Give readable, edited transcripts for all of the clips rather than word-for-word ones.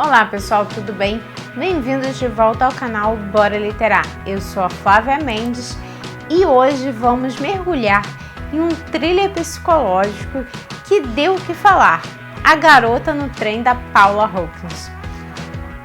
Olá pessoal, tudo bem? Bem-vindos de volta ao canal Bora Literar. Eu sou a Flávia Mendes e hoje vamos mergulhar em um thriller psicológico que deu o que falar, A Garota no Trem, da Paula Hawkins.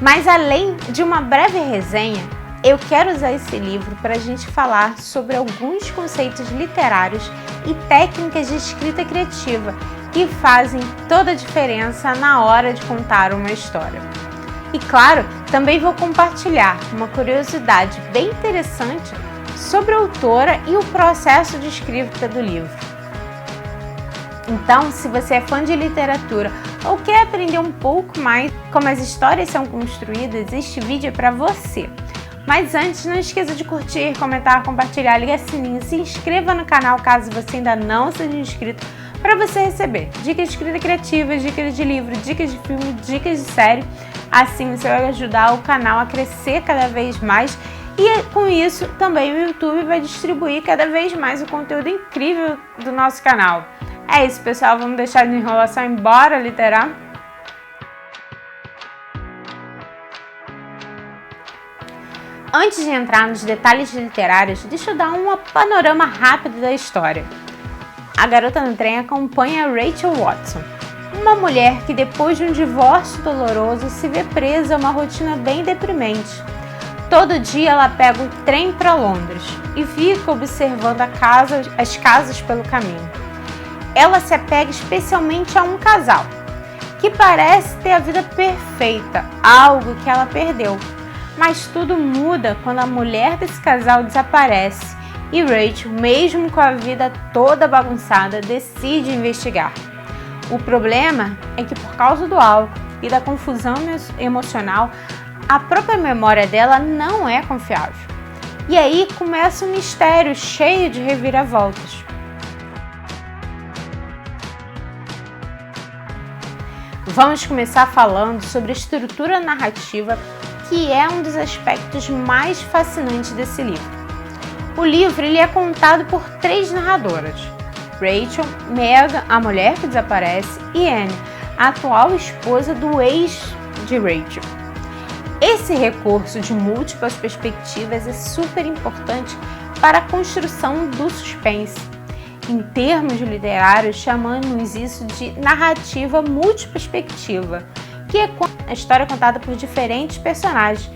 Mas além de uma breve resenha, eu quero usar esse livro para a gente falar sobre alguns conceitos literários e técnicas de escrita criativa que fazem toda a diferença na hora de contar uma história. E claro, também vou compartilhar uma curiosidade bem interessante sobre a autora e o processo de escrita do livro. Então, se você é fã de literatura ou quer aprender um pouco mais como as histórias são construídas, este vídeo é para você. Mas antes, não esqueça de curtir, comentar, compartilhar, ligar o sininho, se inscreva no canal caso você ainda não seja inscrito, para você receber dicas de escrita criativa, dicas de livro, dicas de filme, dicas de série. Assim você vai ajudar o canal a crescer cada vez mais e com isso também o YouTube vai distribuir cada vez mais o conteúdo incrível do nosso canal. É isso, pessoal, vamos deixar de enrolação e bora literar? Antes de entrar nos detalhes literários, deixa eu dar um panorama rápido da história. A Garota no Trem acompanha Rachel Watson, uma mulher que depois de um divórcio doloroso se vê presa a uma rotina bem deprimente. Todo dia ela pega o trem para Londres e fica observando as casas pelo caminho. Ela se apega especialmente a um casal, que parece ter a vida perfeita, algo que ela perdeu. Mas tudo muda quando a mulher desse casal desaparece e Rachel, mesmo com a vida toda bagunçada, decide investigar. O problema é que por causa do álcool e da confusão emocional, a própria memória dela não é confiável. E aí começa um mistério cheio de reviravoltas. Vamos começar falando sobre a estrutura narrativa, que é um dos aspectos mais fascinantes desse livro. O livro é contado por 3 narradoras: Rachel, Megan, a mulher que desaparece, e Anne, a atual esposa do ex de Rachel. Esse recurso de múltiplas perspectivas é super importante para a construção do suspense. Em termos literários, chamamos isso de narrativa multiperspectiva, que é a história contada por diferentes personagens,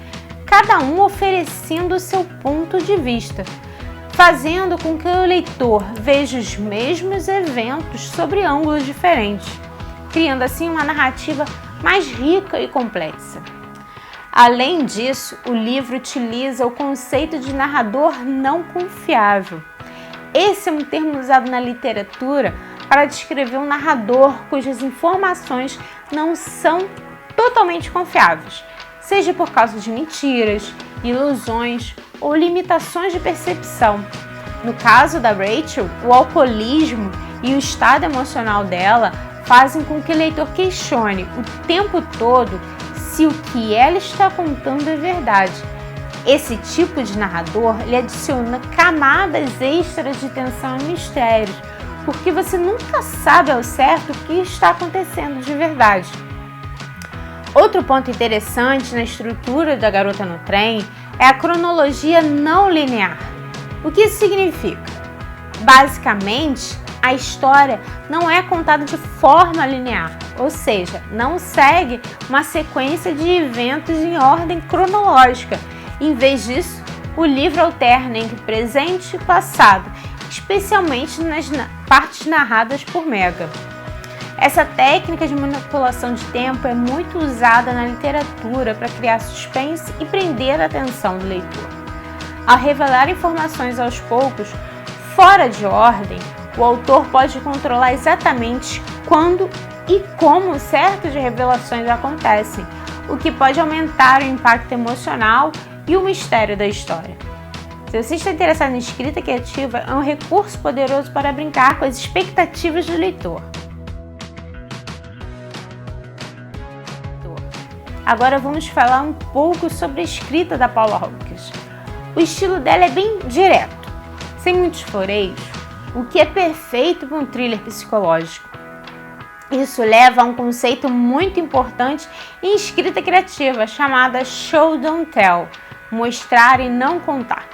cada um oferecendo o seu ponto de vista, fazendo com que o leitor veja os mesmos eventos sobre ângulos diferentes, criando assim uma narrativa mais rica e complexa. Além disso, o livro utiliza o conceito de narrador não confiável. Esse é um termo usado na literatura para descrever um narrador cujas informações não são totalmente confiáveis, seja por causa de mentiras, ilusões ou limitações de percepção. No caso da Rachel, o alcoolismo e o estado emocional dela fazem com que o leitor questione o tempo todo se o que ela está contando é verdade. Esse tipo de narrador lhe adiciona camadas extras de tensão e mistérios, porque você nunca sabe ao certo o que está acontecendo de verdade. Outro ponto interessante na estrutura da Garota no Trem é a cronologia não linear. O que isso significa? Basicamente, a história não é contada de forma linear, ou seja, não segue uma sequência de eventos em ordem cronológica. Em vez disso, o livro alterna entre presente e passado, especialmente nas partes narradas por Megan. Essa técnica de manipulação de tempo é muito usada na literatura para criar suspense e prender a atenção do leitor. Ao revelar informações aos poucos, fora de ordem, o autor pode controlar exatamente quando e como certas revelações acontecem, o que pode aumentar o impacto emocional e o mistério da história. Se você está interessado em escrita criativa, é um recurso poderoso para brincar com as expectativas do leitor. Agora vamos falar um pouco sobre a escrita da Paula Hawkins. O estilo dela é bem direto, sem muitos floreios, o que é perfeito para um thriller psicológico. Isso leva a um conceito muito importante em escrita criativa, chamada show don't tell, mostrar e não contar.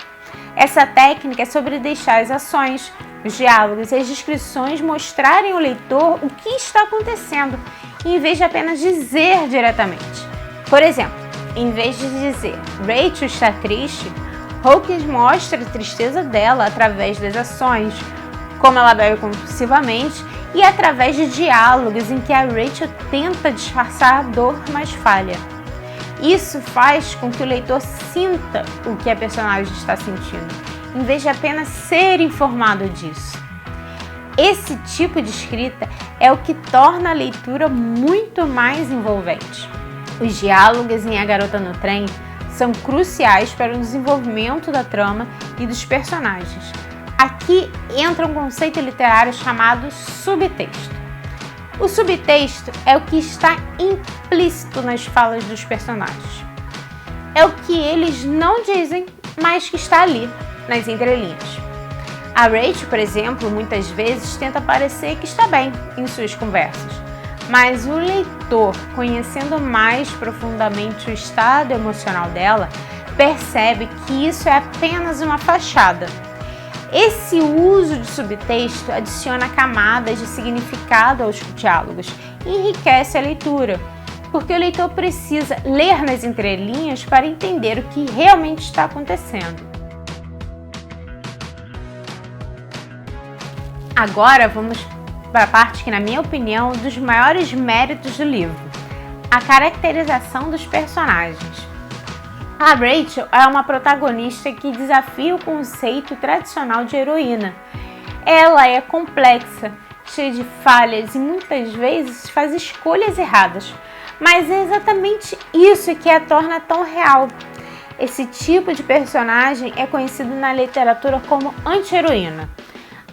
Essa técnica é sobre deixar as ações, os diálogos e as descrições mostrarem ao leitor o que está acontecendo, em vez de apenas dizer diretamente. Por exemplo, em vez de dizer Rachel está triste, Hawkins mostra a tristeza dela através das ações, como ela bebe compulsivamente, e através de diálogos em que a Rachel tenta disfarçar a dor, mas falha. Isso faz com que o leitor sinta o que a personagem está sentindo, em vez de apenas ser informado disso. Esse tipo de escrita é o que torna a leitura muito mais envolvente. Os diálogos em A Garota no Trem são cruciais para o desenvolvimento da trama e dos personagens. Aqui entra um conceito literário chamado subtexto. O subtexto é o que está implícito nas falas dos personagens. É o que eles não dizem, mas que está ali, nas entrelinhas. A Rachel, por exemplo, muitas vezes tenta parecer que está bem em suas conversas, mas o leitor, conhecendo mais profundamente o estado emocional dela, percebe que isso é apenas uma fachada. Esse uso de subtexto adiciona camadas de significado aos diálogos e enriquece a leitura, porque o leitor precisa ler nas entrelinhas para entender o que realmente está acontecendo. Agora vamos para a parte que, na minha opinião, é um dos maiores méritos do livro: a caracterização dos personagens. A Rachel é uma protagonista que desafia o conceito tradicional de heroína. Ela é complexa, cheia de falhas e muitas vezes faz escolhas erradas, mas é exatamente isso que a torna tão real. Esse tipo de personagem é conhecido na literatura como anti-heroína.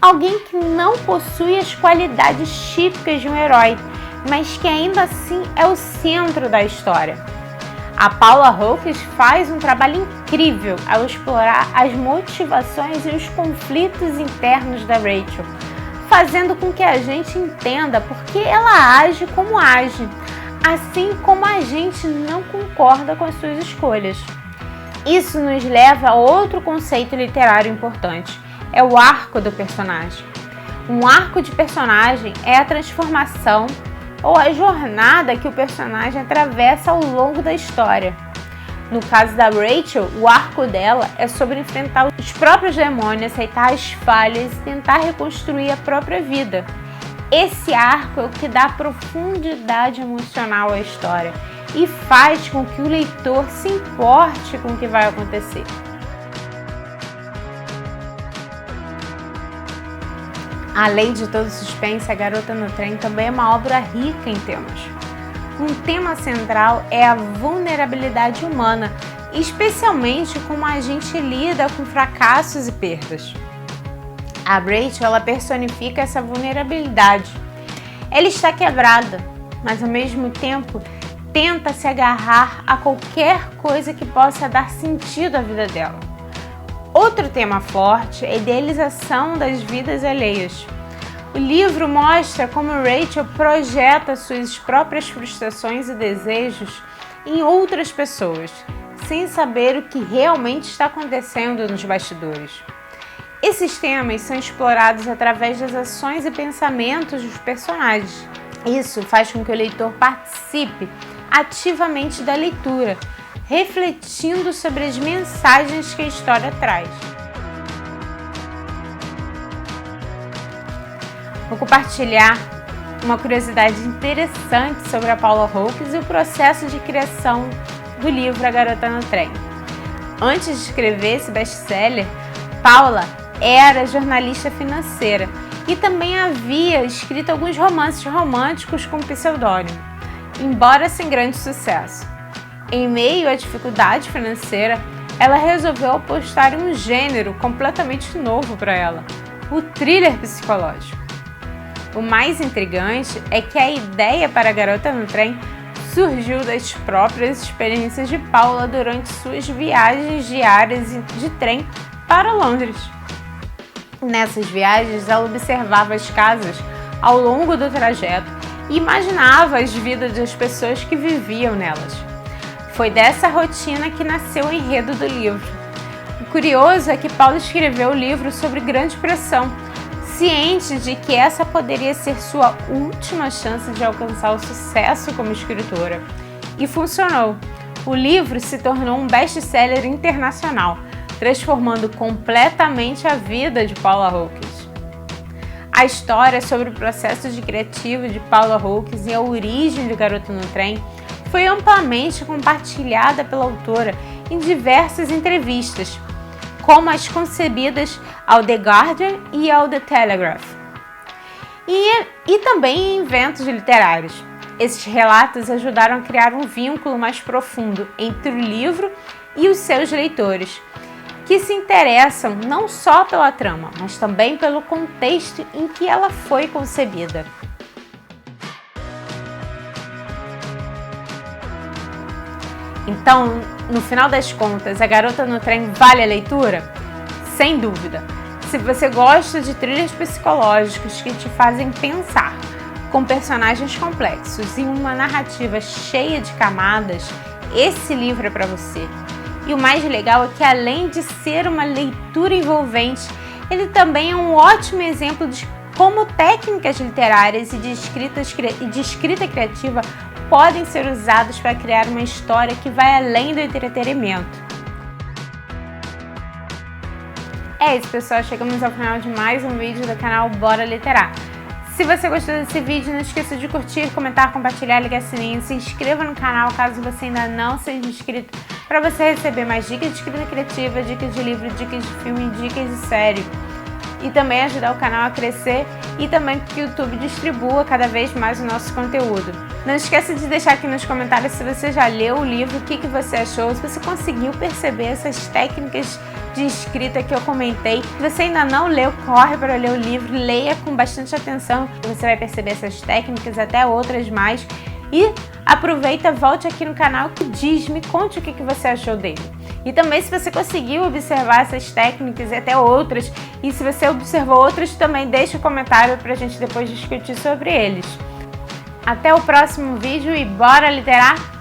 Alguém que não possui as qualidades típicas de um herói, mas que ainda assim é o centro da história. A Paula Hawkins faz um trabalho incrível ao explorar as motivações e os conflitos internos da Rachel, fazendo com que a gente entenda por que ela age como age, assim como a gente não concorda com as suas escolhas. Isso nos leva a outro conceito literário importante: é o arco do personagem. Um arco de personagem é a transformação ou a jornada que o personagem atravessa ao longo da história. No caso da Rachel, o arco dela é sobre enfrentar os próprios demônios, aceitar as falhas e tentar reconstruir a própria vida. Esse arco é o que dá profundidade emocional à história e faz com que o leitor se importe com o que vai acontecer. Além de todo o suspense, A Garota no Trem também é uma obra rica em temas. Um tema central é a vulnerabilidade humana, especialmente como a gente lida com fracassos e perdas. A Rachel, ela personifica essa vulnerabilidade. Ela está quebrada, mas ao mesmo tempo tenta se agarrar a qualquer coisa que possa dar sentido à vida dela. Outro tema forte é a idealização das vidas alheias. O livro mostra como Rachel projeta suas próprias frustrações e desejos em outras pessoas, sem saber o que realmente está acontecendo nos bastidores. Esses temas são explorados através das ações e pensamentos dos personagens. Isso faz com que o leitor participe ativamente da leitura, refletindo sobre as mensagens que a história traz. Vou compartilhar uma curiosidade interessante sobre a Paula Hawkins e o processo de criação do livro A Garota no Trem. Antes de escrever esse best-seller, Paula era jornalista financeira e também havia escrito alguns romances românticos com pseudônimo, embora sem grande sucesso. Em meio à dificuldade financeira, ela resolveu apostar em um gênero completamente novo para ela: o thriller psicológico. O mais intrigante é que a ideia para A Garota no Trem surgiu das próprias experiências de Paula durante suas viagens diárias de trem para Londres. Nessas viagens, ela observava as casas ao longo do trajeto e imaginava as vidas das pessoas que viviam nelas. Foi dessa rotina que nasceu o enredo do livro. O curioso é que Paulo escreveu o livro sob grande pressão, ciente de que essa poderia ser sua última chance de alcançar o sucesso como escritora. E funcionou. O livro se tornou um best-seller internacional, transformando completamente a vida de Paula Hawkins. A história sobre o processo criativo de Paula Hawkins e a origem de Garota no Trem foi amplamente compartilhada pela autora em diversas entrevistas, como as concebidas ao The Guardian e ao The Telegraph, e também em eventos literários. Esses relatos ajudaram a criar um vínculo mais profundo entre o livro e os seus leitores, que se interessam não só pela trama, mas também pelo contexto em que ela foi concebida. Então, no final das contas, A Garota no Trem vale a leitura? Sem dúvida! Se você gosta de thrillers psicológicos que te fazem pensar, com personagens complexos e uma narrativa cheia de camadas, esse livro é para você. E o mais legal é que, além de ser uma leitura envolvente, ele também é um ótimo exemplo de como técnicas literárias e de escrita criativa podem ser usados para criar uma história que vai além do entretenimento. É isso, pessoal. Chegamos ao final de mais um vídeo do canal Bora Literar. Se você gostou desse vídeo, não esqueça de curtir, comentar, compartilhar, ligar o sininho, se inscreva no canal caso você ainda não seja inscrito, para você receber mais dicas de escrita criativa, dicas de livro, dicas de filme, dicas de série. E também ajudar o canal a crescer e também que o YouTube distribua cada vez mais o nosso conteúdo. Não esqueça de deixar aqui nos comentários se você já leu o livro, o que você achou, se você conseguiu perceber essas técnicas de escrita que eu comentei. Se você ainda não leu, corre para ler o livro, leia com bastante atenção, você vai perceber essas técnicas, até outras mais. E aproveita, volte aqui no canal e me conte o que você achou dele. E também, se você conseguiu observar essas técnicas e até outras, e se você observou outras, também deixa um comentário para a gente depois discutir sobre eles. Até o próximo vídeo e bora literar!